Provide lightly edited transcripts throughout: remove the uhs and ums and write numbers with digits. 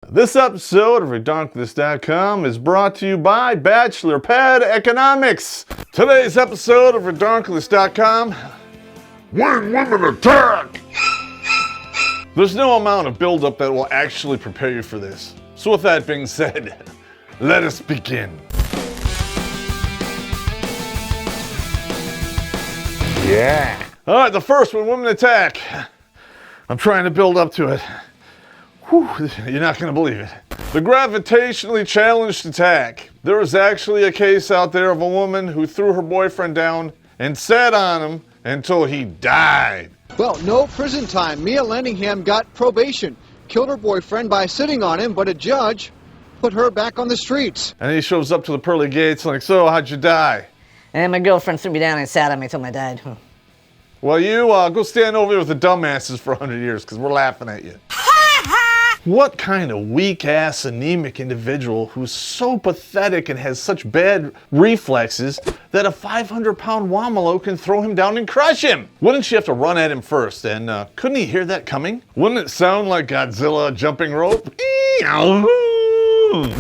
This episode of Redonkulous.com is brought to you by Bachelor Pad Economics. Today's episode of Redonkulous.com, when women attack. There's no amount of buildup that will actually prepare you for this. So with that being said, let us begin. Yeah. All right, the first when women attack. I'm trying to build up to it. Whew, you're not going to believe it. The gravitationally challenged attack. There was actually a case out there of a woman who threw her boyfriend down and sat on him until he died. Well, no prison time. Mia Landingham got probation. Killed her boyfriend by sitting on him, but a judge put her back on the streets. And he shows up to the pearly gates like, so how'd you die? And my girlfriend threw me down and sat on me until I died. Well, you go stand over there with the dumbasses for 100 years because we're laughing at you. What kind of weak-ass, anemic individual who's so pathetic and has such bad reflexes that a 500-pound Womalo can throw him down and crush him? Wouldn't she have to run at him first? And couldn't he hear that coming? Wouldn't it sound like Godzilla jumping rope?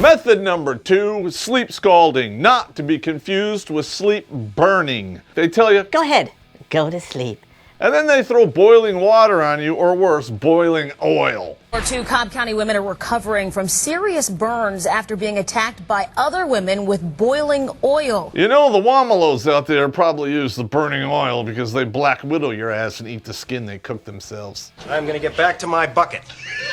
Method number 2, sleep scalding, not to be confused with sleep burning. They tell you, Go ahead, go to sleep. and then they throw boiling water on you, or worse, boiling oil. Two Cobb County women are recovering from serious burns after being attacked by other women with boiling oil. You know, the Womalos out there probably use the burning oil because they Black Widow your ass and eat the skin they cook themselves. I'm gonna get back to my bucket.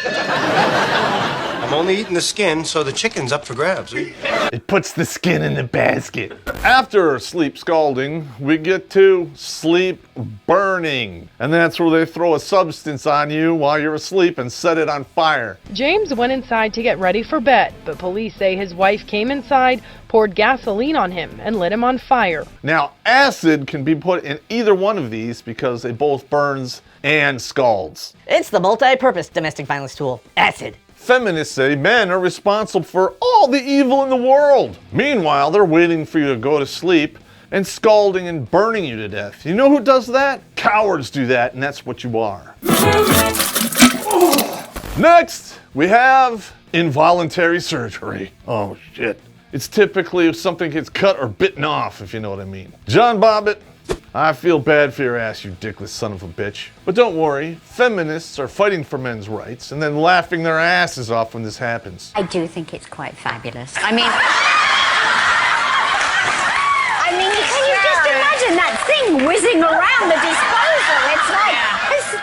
I'm only eating the skin, so the chicken's up for grabs. It puts the skin in the basket. After sleep scalding, we get to sleep burning. And that's where they throw a substance on you while you're asleep and set it on fire. James went inside to get ready for bed, but police say his wife came inside, poured gasoline on him, and lit him on fire. Now, acid can be put in either one of these because it both burns and scalds. It's the multi-purpose domestic violence tool, acid. Feminists say men are responsible for all the evil in the world. Meanwhile, they're waiting for you to go to sleep and scalding and burning you to death. You know who does that? Cowards do that, and that's what you are. Next, we have involuntary surgery. Oh shit. It's typically if something gets cut or bitten off, if you know what I mean. John Bobbitt, I feel bad for your ass, you dickless son of a bitch. But don't worry, feminists are fighting for men's rights and then laughing their asses off when this happens. I do think it's quite fabulous. I mean, can you just imagine that thing whizzing around the disposal? It's like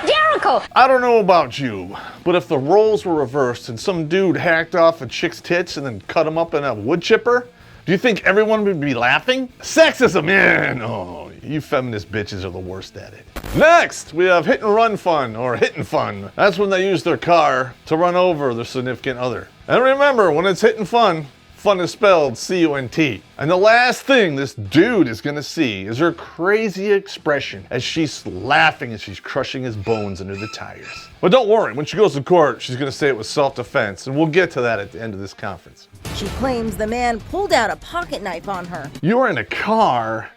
hysterical. I don't know about you, but if the roles were reversed and some dude hacked off a chick's tits and then cut them up in a wood chipper, do you think everyone would be laughing? Sexism, man! Oh, you feminist bitches are the worst at it. Next, we have hit and run fun, or hitting fun. That's when they use their car to run over their significant other. And remember, when it's hitting fun, fun is spelled C-U-N-T. And the last thing this dude is gonna see is her crazy expression as she's laughing as she's crushing his bones under the tires. But don't worry, when she goes to court, she's gonna say it was self-defense, and we'll get to that at the end of this conference. She claims the man pulled out a pocket knife on her. You were in a car,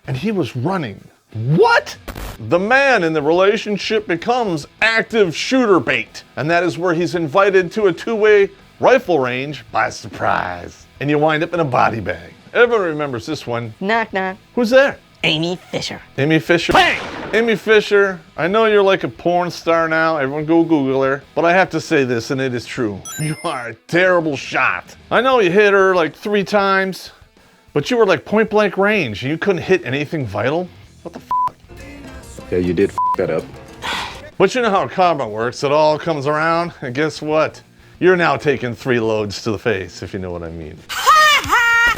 and he was running. What? The man in the relationship becomes active shooter bait, and that is where he's invited to a two-way rifle range by surprise, and you wind up in a body bag. Everyone remembers this one. Knock, knock. Who's there? Amy Fisher. Amy Fisher. Bang! Amy Fisher, I know you're like a porn star now, everyone go Google her, but I have to say this, and it is true. You are a terrible shot. I know you hit her like 3 times, but you were like point blank range, and you couldn't hit anything vital? What the f? Yeah, you did f that up. But you know how karma works, it all comes around, and guess what? You're now taking 3 loads to the face, if you know what I mean.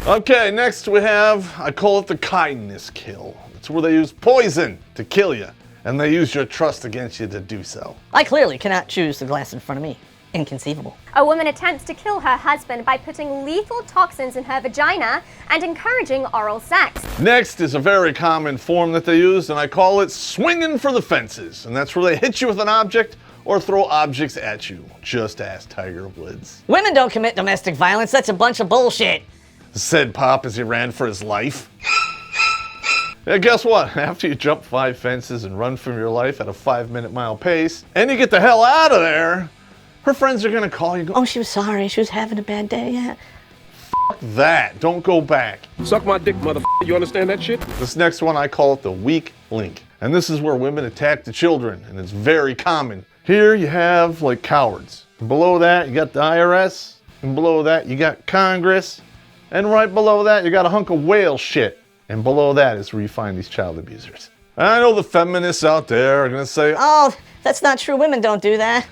Okay, next we have, I call it the kindness kill. It's where they use poison to kill you, and they use your trust against you to do so. I clearly cannot choose the glass in front of me. Inconceivable. A woman attempts to kill her husband by putting lethal toxins in her vagina and encouraging oral sex. Next is a very common form that they use, and I call it swinging for the fences. And that's where they hit you with an object or throw objects at you. Just ask Tiger Woods. Women don't commit domestic violence. That's a bunch of bullshit. Said Pop as he ran for his life. Yeah, guess what? After you jump 5 fences and run from your life at a 5-minute-mile pace, and you get the hell out of there, Her friends are gonna call you. Oh, she was sorry. She was having a bad day. Yeah. That. Don't go back. Suck my dick, motherfucker. You understand that shit? This next one, I call it the weak link. And this is where women attack the children, and it's very common. Here you have like cowards. And below that, you got the IRS. And below that, you got Congress. And right below that, you got a hunk of whale shit. And below that is where you find these child abusers. I know the feminists out there are gonna say, Oh, that's not true. Women don't do that.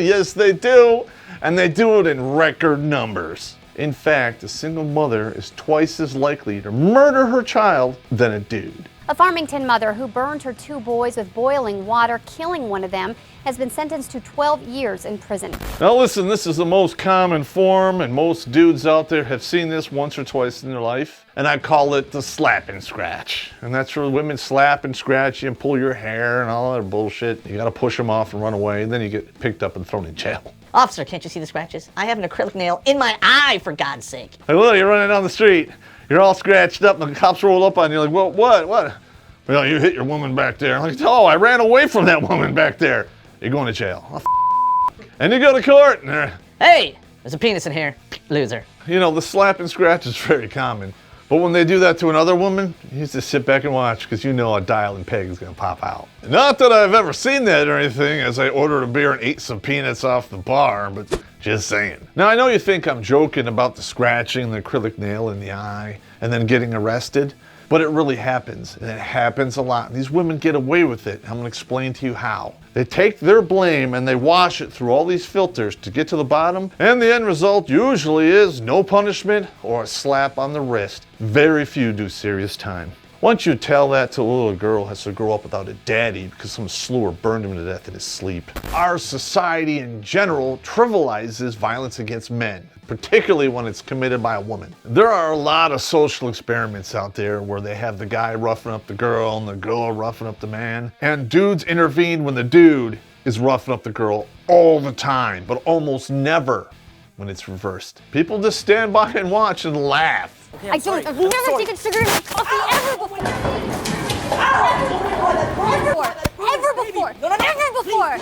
yes, they do. And they do it in record numbers. In fact, a single mother is twice as likely to murder her child than a dude. A Farmington mother who burned her 2 boys with boiling water, killing one of them, has been sentenced to 12 years in prison. Now listen, this is the most common form, and most dudes out there have seen this once or twice in their life. And I call it the slap and scratch. And that's where women slap and scratch you and pull your hair and all that bullshit. You gotta push them off and run away, and then you get picked up and thrown in jail. Officer, can't you see the scratches? I have an acrylic nail in my eye, for God's sake. Like, look, you're running down the street. You're all scratched up, and the cops roll up on you like, what? Well, you hit your woman back there. I'm like, oh, I ran away from that woman back there. You're going to jail. Oh, and you go to court, and Hey, there's a penis in here. Loser. you know, the slap and scratch is very common. But when they do that to another woman, you just sit back and watch, because you know a dial and peg is going to pop out. Not that I've ever seen that or anything, as I ordered a beer and ate some peanuts off the bar, but just saying. Now, I know you think I'm joking about the scratching, the acrylic nail in the eye, and then getting arrested, but it really happens, and it happens a lot. These women get away with it. I'm going to explain to you how. They take their blame and they wash it through all these filters to get to the bottom, and the end result usually is no punishment or a slap on the wrist. Very few do serious time. Once you tell that to a little girl who has to grow up without a daddy because some slewer burned him to death in his sleep. Our society in general trivializes violence against men, particularly when it's committed by a woman. There are a lot of social experiments out there where they have the guy roughing up the girl and the girl roughing up the man, and dudes intervene when the dude is roughing up the girl all the time, but almost never when it's reversed. People just stand by and watch and laugh. I've never taken sugar in my coffee ever before. Ever before.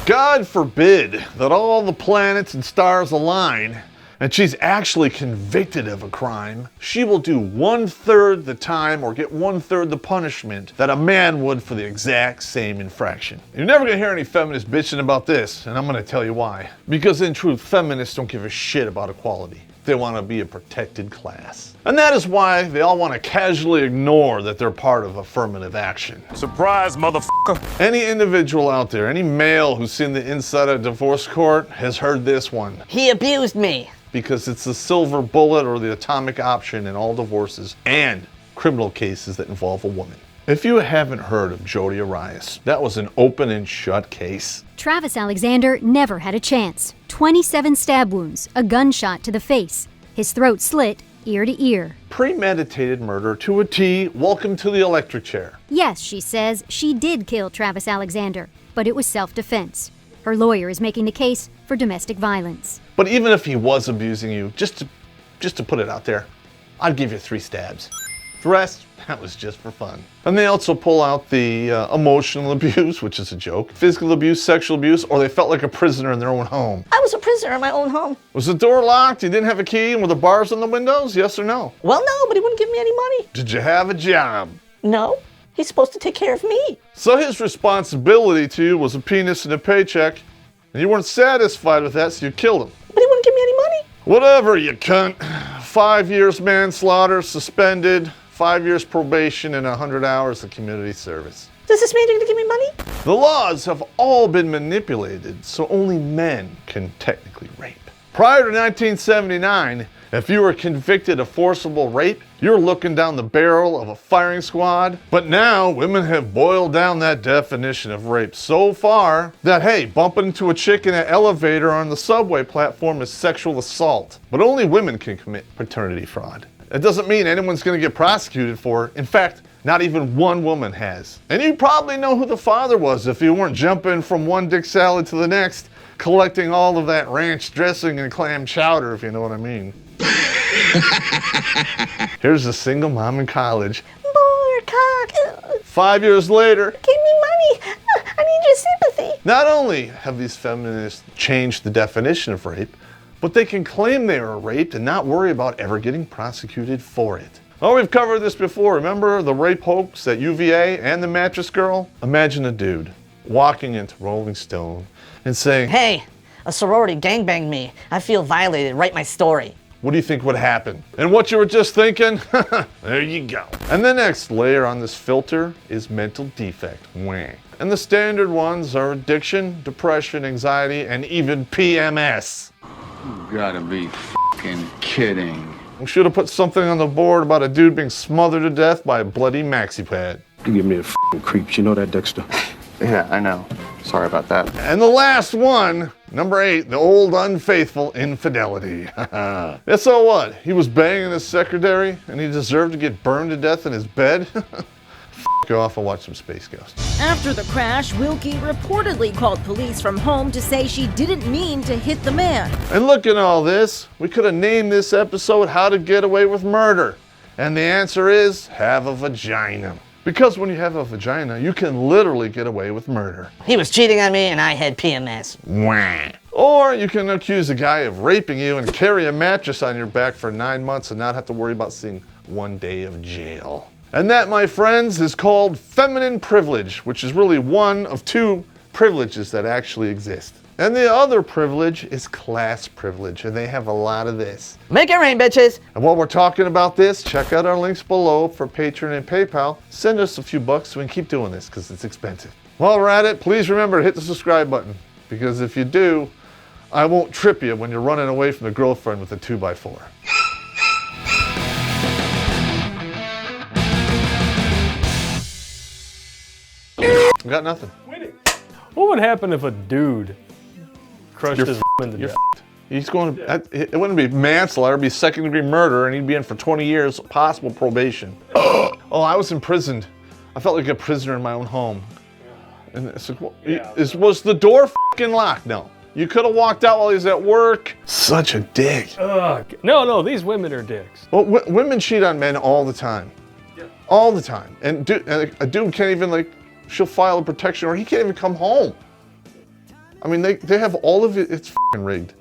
God forbid that all the planets and stars align and she's actually convicted of a crime. She will do 1/3 the time or get 1/3 the punishment that a man would for the exact same infraction. You're never gonna hear any feminists bitching about this, and I'm gonna tell you why. Because in truth, feminists don't give a shit about equality. They want to be a protected class. And that is why they all want to casually ignore that they're part of affirmative action. Surprise, motherfucker. Any individual out there, any male who's seen the inside of a divorce court has heard this one. He abused me. Because it's the silver bullet or the atomic option in all divorces and criminal cases that involve a woman. If you haven't heard of Jodi Arias, that was an open and shut case. Travis Alexander never had a chance. 27 stab wounds, a gunshot to the face, his throat slit ear to ear. Premeditated murder to a T. Welcome to the electric chair. Yes, she says, she did kill Travis Alexander, but it was self-defense. Her lawyer is making the case for domestic violence. But even if he was abusing you, just to put it out there, I'd give you 3 stabs. The rest, that was just for fun. And they also pull out the emotional abuse, which is a joke, physical abuse, sexual abuse, or they felt like a prisoner in their own home. I was a prisoner in my own home. Was the door locked? You didn't have a key? And were the bars on the windows? Yes or no? Well, no, but he wouldn't give me any money. Did you have a job? No, he's supposed to take care of me. So his responsibility to you was a penis and a paycheck, and you weren't satisfied with that, so you killed him. But he wouldn't give me any money. Whatever, you cunt. 5 years manslaughter, suspended, 5 years probation, and 100 hours of community service. Does this mean you're gonna give me money? The laws have all been manipulated, so only men can technically rape. Prior to 1979, if you were convicted of forcible rape, you're looking down the barrel of a firing squad. But now, women have boiled down that definition of rape so far that, hey, bumping into a chick in an elevator or on the subway platform is sexual assault. But only women can commit paternity fraud. It doesn't mean anyone's gonna get prosecuted for it. In fact, not even one woman has. And you probably know who the father was if you weren't jumping from one dick salad to the next, collecting all of that ranch dressing and clam chowder, if you know what I mean. Here's a single mom in college. More cock. 5 years later, Give me money. I need your sympathy. not only have these feminists changed the definition of rape, but they can claim they were raped and not worry about ever getting prosecuted for it. Oh, we've covered this before. Remember the rape hoax at UVA and the mattress girl? Imagine a dude walking into Rolling Stone and saying, Hey, a sorority gangbanged me. I feel violated. Write my story. what do you think would happen? And what you were just thinking? There you go. And the next layer on this filter is mental defect. Wah. And the standard ones are addiction, depression, anxiety, and even PMS. You gotta be f***ing kidding. We should have put something on the board about a dude being smothered to death by a bloody maxi pad. You give me a f***ing creeps, you know that, Dexter? Yeah, I know. Sorry about that. And the last one, number 8, the old unfaithful infidelity. Yeah, so what? He was banging his secretary and he deserved to get burned to death in his bed? F off and watch some Space Ghost. After the crash, Wilkie reportedly called police from home to say she didn't mean to hit the man. And look at all this. We could have named this episode How to Get Away with Murder. And the answer is, have a vagina. Because when you have a vagina, you can literally get away with murder. He was cheating on me and I had PMS. Wah. Or you can accuse a guy of raping you and carry a mattress on your back for 9 months and not have to worry about seeing 1 day of jail. And that, my friends, is called feminine privilege, which is really one of 2 privileges that actually exist. And the other privilege is class privilege, and they have a lot of this. Make it rain, bitches. And while we're talking about this, check out our links below for Patreon and PayPal. Send us a few bucks so we can keep doing this, because it's expensive. While we're at it, please remember to hit the subscribe button, because if you do, I won't trip you when you're running away from the girlfriend with a 2x4. Got nothing. What would happen if a dude crushed his woman to death? He's going to, it wouldn't be manslaughter, it'd be second-degree murder, and he'd be in for 20 years, possible probation. Oh, I was imprisoned. I felt like a prisoner in my own home. And it's like, was the door f***ing locked? No. You could have walked out while he was at work. Such a dick. No, these women are dicks. Well, women cheat on men all the time. Yeah. All the time. And a dude can't even, she'll file a protection order. He can't even come home. I mean, they have all of it. It's f***ing rigged.